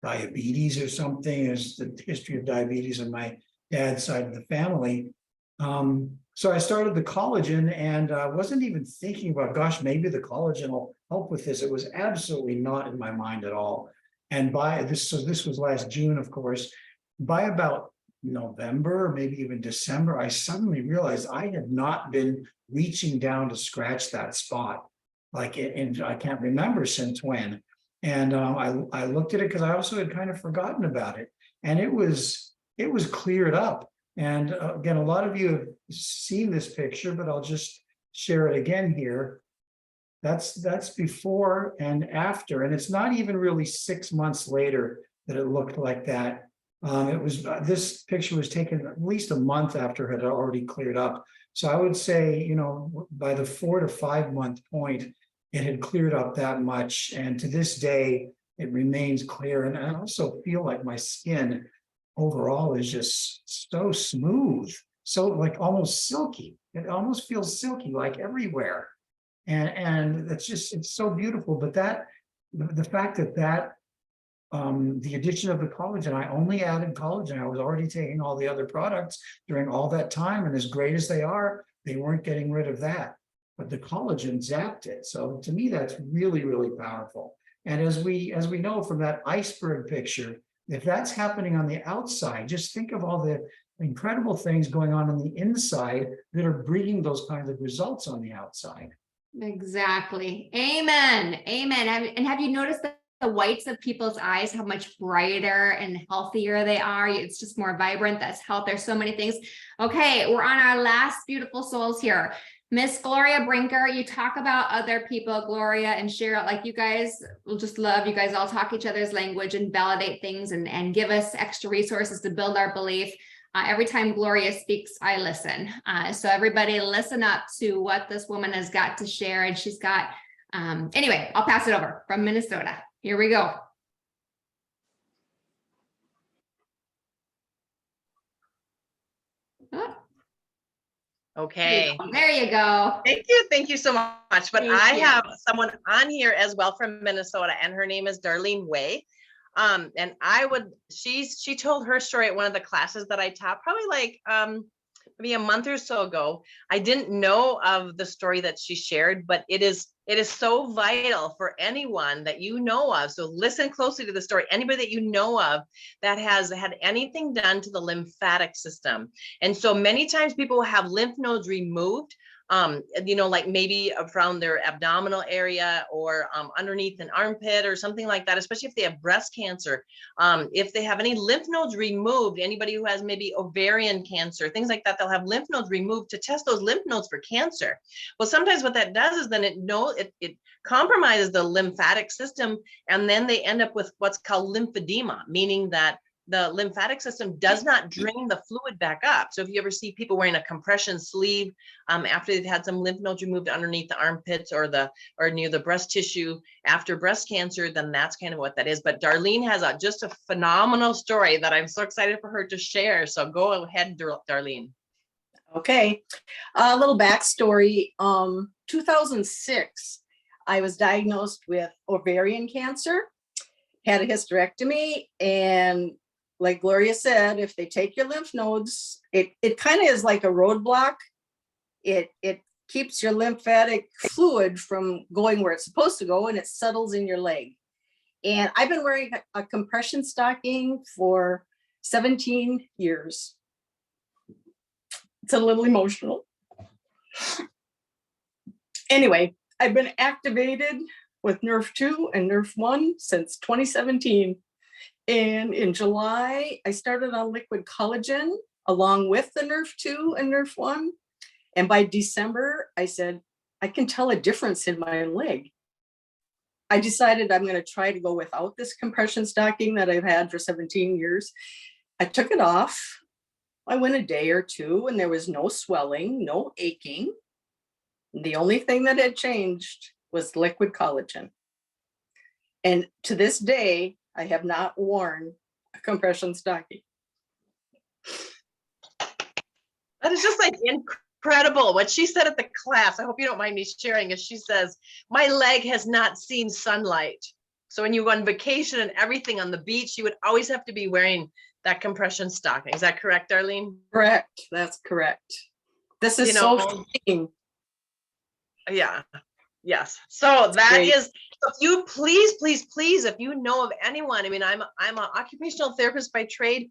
Speaker 10: diabetes or something. There's the history of diabetes on my dad's side of the family. So I started the collagen and wasn't even thinking about, gosh, maybe the collagen will help with this. It was absolutely not in my mind at all. And by this, so this was last June, of course, by about November, maybe even December, I suddenly realized I had not been reaching down to scratch that spot. Like it, and I can't remember since when. And I looked at it because I also had kind of forgotten about it. And it was cleared up. And again, a lot of you have seen this picture, but I'll just share it again here. That's before and after, and it's not even really 6 months later that it looked like that. This picture was taken at least a month after it had already cleared up. So I would say, by the 4 to 5 month point, it had cleared up that much. And to this day, it remains clear. And I also feel like my skin overall is just so smooth, so like almost silky. It almost feels silky like everywhere. And it's so beautiful. But the fact that the addition of the collagen, I only added collagen. I was already taking all the other products during all that time. And as great as they are, they weren't getting rid of that. But the collagen zapped it. So to me, that's really, really powerful. And as we know from that iceberg picture, if that's happening on the outside, just think of all the incredible things going on the inside that are bringing those kinds of results on the outside.
Speaker 1: Exactly. Amen. Amen. And have you noticed that the whites of people's eyes, how much brighter and healthier they are? It's just more vibrant. That's health. There's so many things. Okay, we're on our last beautiful souls here. Miss Gloria Brinker, you talk about other people, Gloria and Cheryl, like you guys will just love, you guys all talk each other's language and validate things and give us extra resources to build our belief. Every time Gloria speaks, I listen. So everybody listen up to what this woman has got to share. And she's got, anyway, I'll pass it over from Minnesota. Here we go. Oh.
Speaker 11: Okay.
Speaker 1: There you go.
Speaker 11: Thank you so much. But I have someone on here as well from Minnesota, and her name is Darlene Way. And she told her story at one of the classes that I taught, probably like maybe a month or so ago. I didn't know of the story that she shared, but it is so vital for anyone that you know of. So listen closely to the story. Anybody that you know of that has had anything done to the lymphatic system. And so many times people will have lymph nodes removed, like maybe around their abdominal area or underneath an armpit or something like that, especially if they have breast cancer. If they have any lymph nodes removed, anybody who has maybe ovarian cancer, things like that, they'll have lymph nodes removed to test those lymph nodes for cancer. Well, sometimes what that does is then it compromises the lymphatic system, and then they end up with what's called lymphedema, meaning that the lymphatic system does not drain the fluid back up. So if you ever see people wearing a compression sleeve after they've had some lymph nodes removed underneath the armpits or near the breast tissue after breast cancer, then that's kind of what that is. But Darlene has just a phenomenal story that I'm so excited for her to share. So go ahead, Darlene.
Speaker 12: Okay, a little backstory. 2006, I was diagnosed with ovarian cancer, had a hysterectomy, and like Gloria said, if they take your lymph nodes, it kind of is like a roadblock. It keeps your lymphatic fluid from going where it's supposed to go, and it settles in your leg. And I've been wearing a compression stocking for 17 years. It's a little emotional. Anyway, I've been activated with Nerf 2 and Nerf 1 since 2017. And in July, I started on liquid collagen along with the Nerf 2 and Nerf 1. And by December, I said, I can tell a difference in my leg. I decided I'm going to try to go without this compression stocking that I've had for 17 years. I took it off. I went a day or two and there was no swelling, no aching. The only thing that had changed was liquid collagen. And to this day, I have not worn a compression stocking.
Speaker 11: That is just like incredible. What she said at the class, I hope you don't mind me sharing, is she says, my leg has not seen sunlight. So when you go on vacation and everything on the beach, you would always have to be wearing that compression stocking. Is that correct, Darlene?
Speaker 12: Correct. That's correct. This is
Speaker 11: You
Speaker 12: so
Speaker 11: know,
Speaker 12: freeing.
Speaker 11: yeah. Yes. So that
Speaker 12: great.
Speaker 11: is, if you please, if you know of anyone, I mean, I'm an occupational therapist by trade.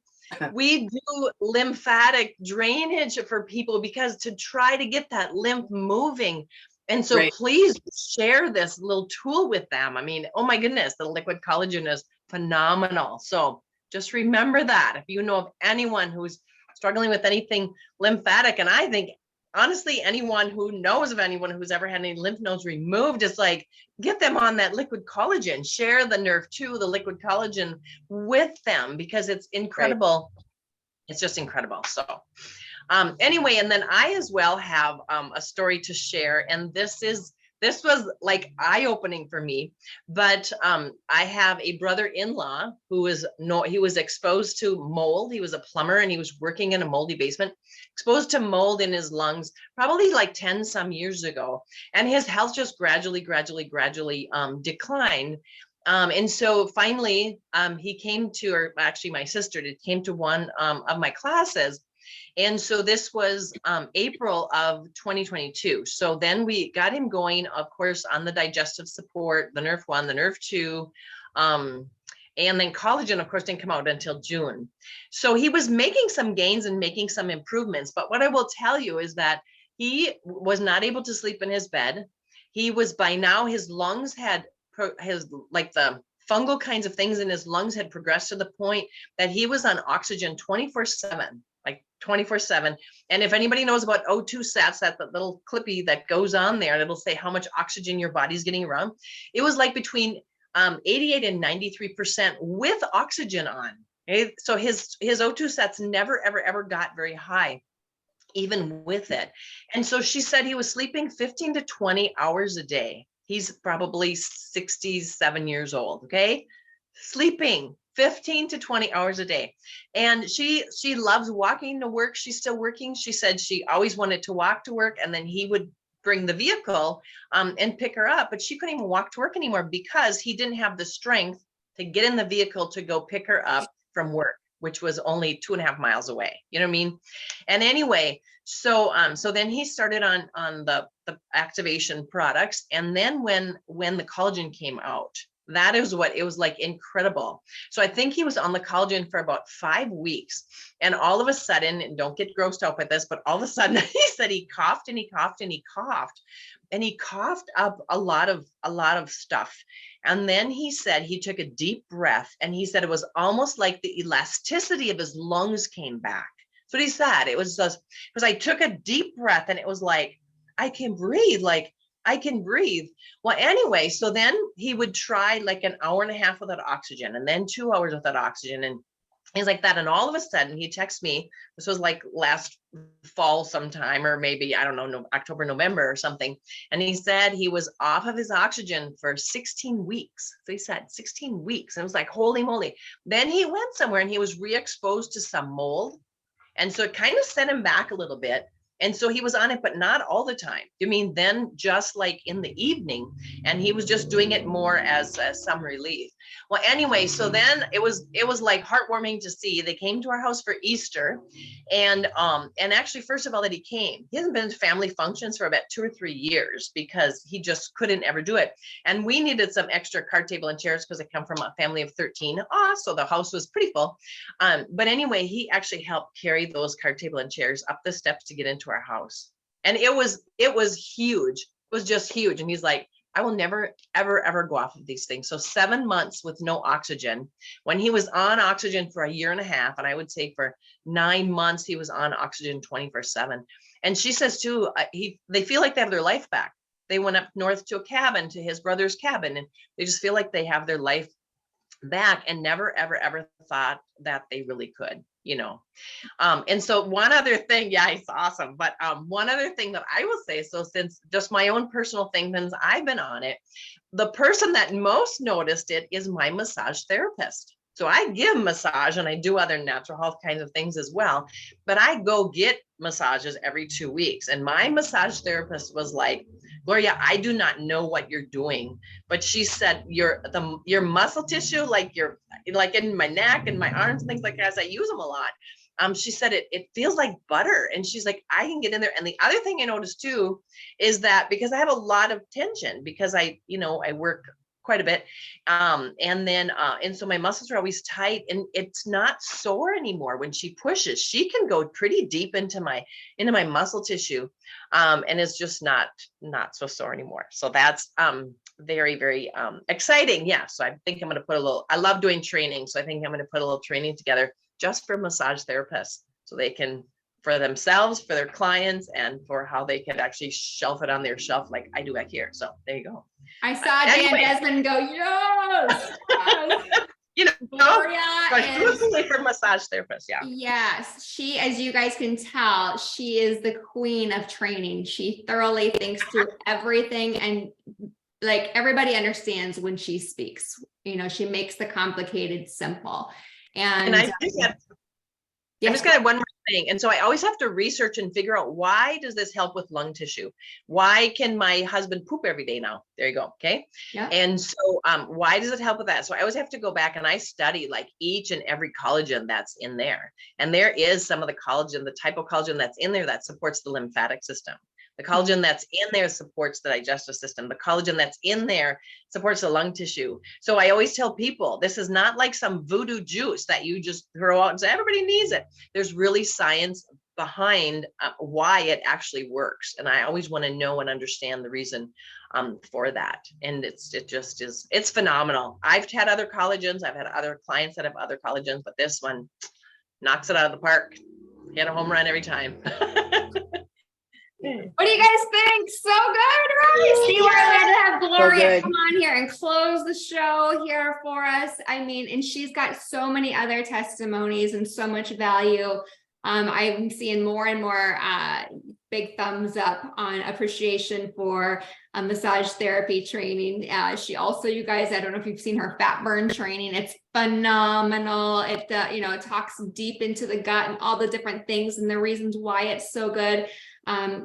Speaker 11: We do lymphatic drainage for people because to try to get that lymph moving. And so
Speaker 12: Right.
Speaker 11: please share this little tool with them. I mean, oh my goodness, the liquid collagen is phenomenal. So just remember that if you know of anyone who's struggling with anything lymphatic, and I think honestly, anyone who knows of anyone who's ever had any lymph nodes removed, is like, get them on that liquid collagen, share the Nerve 2, the liquid collagen with them, because it's incredible. Right. It's just incredible. So anyway, and then I as well have a story to share. And this was like eye-opening for me, but I have a brother-in-law who he was exposed to mold. He was a plumber and he was working in a moldy basement, exposed to mold in his lungs, probably like 10 some years ago. And his health just gradually declined. And so finally, he came to, or actually my sister came to one of my classes. And so this was April of 2022. So then we got him going, of course, on the digestive support, the Nerve 1, the Nerve 2, and then collagen, of course, didn't come out until June. So he was making some gains and making some improvements. But what I will tell you is that he was not able to sleep in his bed. He was, by now, his lungs had, like the fungal kinds of things in his lungs had progressed to the point that he was on oxygen 24/7. Like 24/7. And if anybody knows about O2 sats, that the little clippy that goes on there, and it'll say how much oxygen your body's getting around. It was like between 88 and 93% with oxygen on. Okay? So his O2 sats never, ever got very high, even with it. And so she said he was sleeping 15 to 20 hours a day. He's probably 67 years old. Okay. Sleeping 15 to 20 hours a day. And she loves walking to work. She's still working. She said she always wanted to walk to work, and then he would bring the vehicle and pick her up, but she couldn't even walk to work anymore because he didn't have the strength to get in the vehicle to go pick her up from work, which was only 2.5 miles away. You know what I mean? And anyway, so then he started on the activation products. And then when the collagen came out, that is what it was like, incredible. So I think he was on the collagen for about 5 weeks. And all of a sudden, and don't get grossed out with this, but all of a sudden he said he coughed and he coughed and he coughed. And he coughed up a lot of stuff. And then he said he took a deep breath, and he said it was almost like the elasticity of his lungs came back. That's what he said. It was just because I took a deep breath and it was like, I can breathe, like I can breathe. Well, anyway, so then he would try like an hour and a half without oxygen, and then 2 hours without oxygen, and things like that. And all of a sudden he texts me, this was like last fall sometime, or maybe, I don't know, October, November or something. And he said he was off of his oxygen for 16 weeks. So he said 16 weeks. And it was like, holy moly. Then he went somewhere and he was re-exposed to some mold. And so it kind of set him back a little bit. And so he was on it, but not all the time. I mean, then just like in the evening, and he was just doing it more as some relief. Well, anyway, so then it was like heartwarming to see. They came to our house for Easter, and actually, first of all, that he came. He hasn't been to family functions for about 2 or 3 years because he just couldn't ever do it. And we needed some extra card table and chairs because I come from a family of 13. So the house was pretty full. But anyway, he actually helped carry those card table and chairs up the steps to get into our house. And it was huge. It was just huge. And he's like, I will never, ever go off of these things. So 7 months with no oxygen. When he was on oxygen for 1.5 years, and I would say for 9 months, he was on oxygen 24/7. And she says too, they feel like they have their life back. They went up north to a cabin, to his brother's cabin, and they just feel like they have their life back, and never, ever thought that they really could, you know. And so one other thing, yeah, it's awesome. But one other thing that I will say, so since just my own personal thing, since I've been on it, the person that most noticed it is my massage therapist. So I give massage and I do other natural health kinds of things as well, but I go get massages every 2 weeks. And my massage therapist was like, Gloria, I do not know what you're doing, but she said your muscle tissue, like in my neck and my arms and things like that, as I use them a lot, she said it feels like butter. And she's like, I can get in there. And the other thing I noticed too is that because I have a lot of tension because I work quite a bit. And so my muscles are always tight and it's not sore anymore. When she pushes, she can go pretty deep into my muscle tissue. And it's just not so sore anymore. So that's very, very exciting. Yeah. So I think I'm going to put I love doing training. So I think I'm going to put a little training together just for massage therapists so they can, for themselves, for their clients, and for how they can actually shelf it on their shelf like I do back here. So there you go.
Speaker 1: I saw Dan Desmond go, yes, yes. Gloria
Speaker 11: Exclusively for massage therapists. Yeah.
Speaker 1: Yes, she, as you guys can tell, she is the queen of training. She thoroughly thinks through everything, and like everybody understands when she speaks. She makes the complicated simple. And
Speaker 11: I just got one more thing. And so I always have to research and figure out, why does this help with lung tissue? Why can my husband poop every day now? There you go. Okay.
Speaker 1: Yeah.
Speaker 11: And so why does it help with that? So I always have to go back and I study like each and every collagen that's in there. And there is some of the collagen, the type of collagen that's in there that supports the lymphatic system. The collagen that's in there supports the digestive system. The collagen that's in there supports the lung tissue. So I always tell people, this is not like some voodoo juice that you just throw out and say, everybody needs it. There's really science behind why it actually works. And I always want to know and understand the reason for that. And it's phenomenal. I've had other collagens. I've had other clients that have other collagens, but this one knocks it out of the park. Hit a home run every time.
Speaker 1: what do you guys think? So good, right? See, we're going to have Gloria come on here and close the show here for us. I mean, and she's got so many other testimonies and so much value. I'm seeing more and more big thumbs up on appreciation for massage therapy training. She also, you guys, I don't know if you've seen her fat burn training. It's phenomenal. It it talks deep into the gut and all the different things and the reasons why it's so good.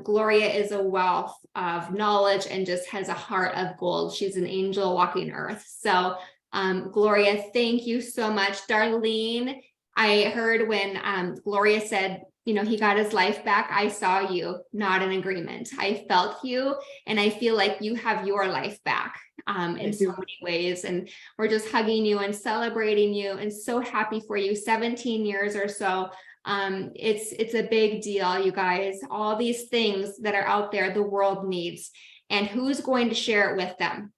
Speaker 1: Gloria is a wealth of knowledge and just has a heart of gold. She's an angel walking earth. So Gloria, thank you so much. Darlene, I heard when Gloria said, he got his life back. I saw you, not in agreement. I felt you, and I feel like you have your life back in so many ways. And we're just hugging you and celebrating you and so happy for you. 17 years or so. It's a big deal, you guys. All these things that are out there, the world needs. And who's going to share it with them?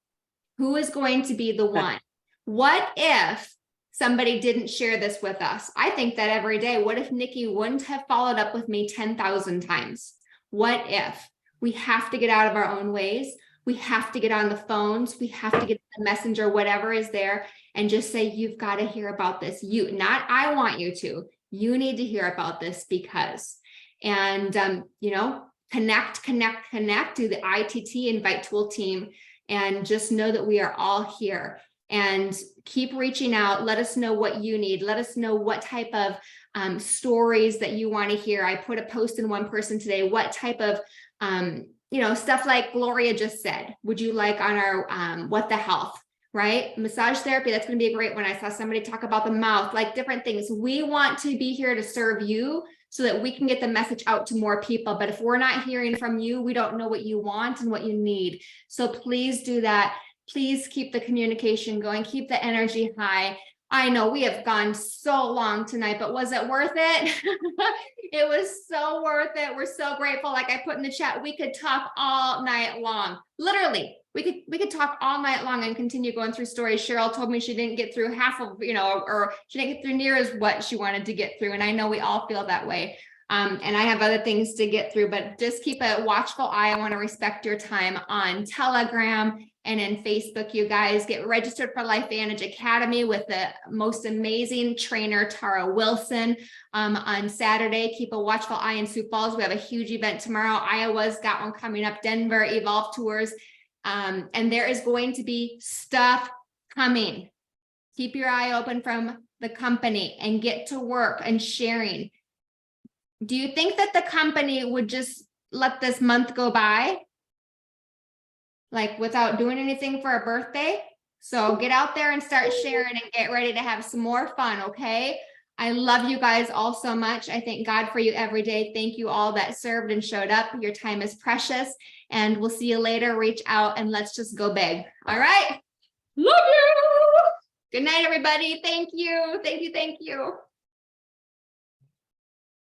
Speaker 1: Who is going to be the one? What if somebody didn't share this with us? I think that every day. What if Nikki wouldn't have followed up with me 10,000 times? What if? We have to get out of our own ways. We have to get on the phones. We have to get the messenger, whatever is there, and just say, you've got to hear about this. You, not I want you to. You need to hear about this because, and connect to the ITT Invite Tool team, and just know that we are all here. And keep reaching out. Let us know what you need. Let us know what type of stories that you want to hear. I put a post in one person today. What type of, stuff like Gloria just said, would you like on our What the Health, right? Massage therapy. That's going to be a great one. I saw somebody talk about the mouth, like different things. We want to be here to serve you so that we can get the message out to more people. But if we're not hearing from you, we don't know what you want and what you need. So please do that. Please keep the communication going, keep the energy high. I know we have gone so long tonight, but was it worth it? It was so worth it. We're so grateful. Like I put in the chat, we could talk all night long. Literally, we could talk all night long and continue going through stories. Cheryl told me she didn't get through half of, or she didn't get through near as what she wanted to get through. And I know we all feel that way. And I have other things to get through, but just keep a watchful eye. I want to respect your time on Telegram and in Facebook. You guys get registered for LifeVantage Academy with the most amazing trainer, Tara Wilson, on Saturday. Keep a watchful eye in Sioux Falls. We have a huge event tomorrow. Iowa's got one coming up, Denver, Evolve Tours. And there is going to be stuff coming. Keep your eye open from the company and get to work and sharing. Do you think that the company would just let this month go by? Like without doing anything for a birthday? So get out there and start sharing and get ready to have some more fun, okay? I love you guys all so much. I thank God for you every day. Thank you all that served and showed up. Your time is precious, and we'll see you later. Reach out and let's just go big. All right. Love you. Good night, everybody. Thank you. Thank you. Thank you.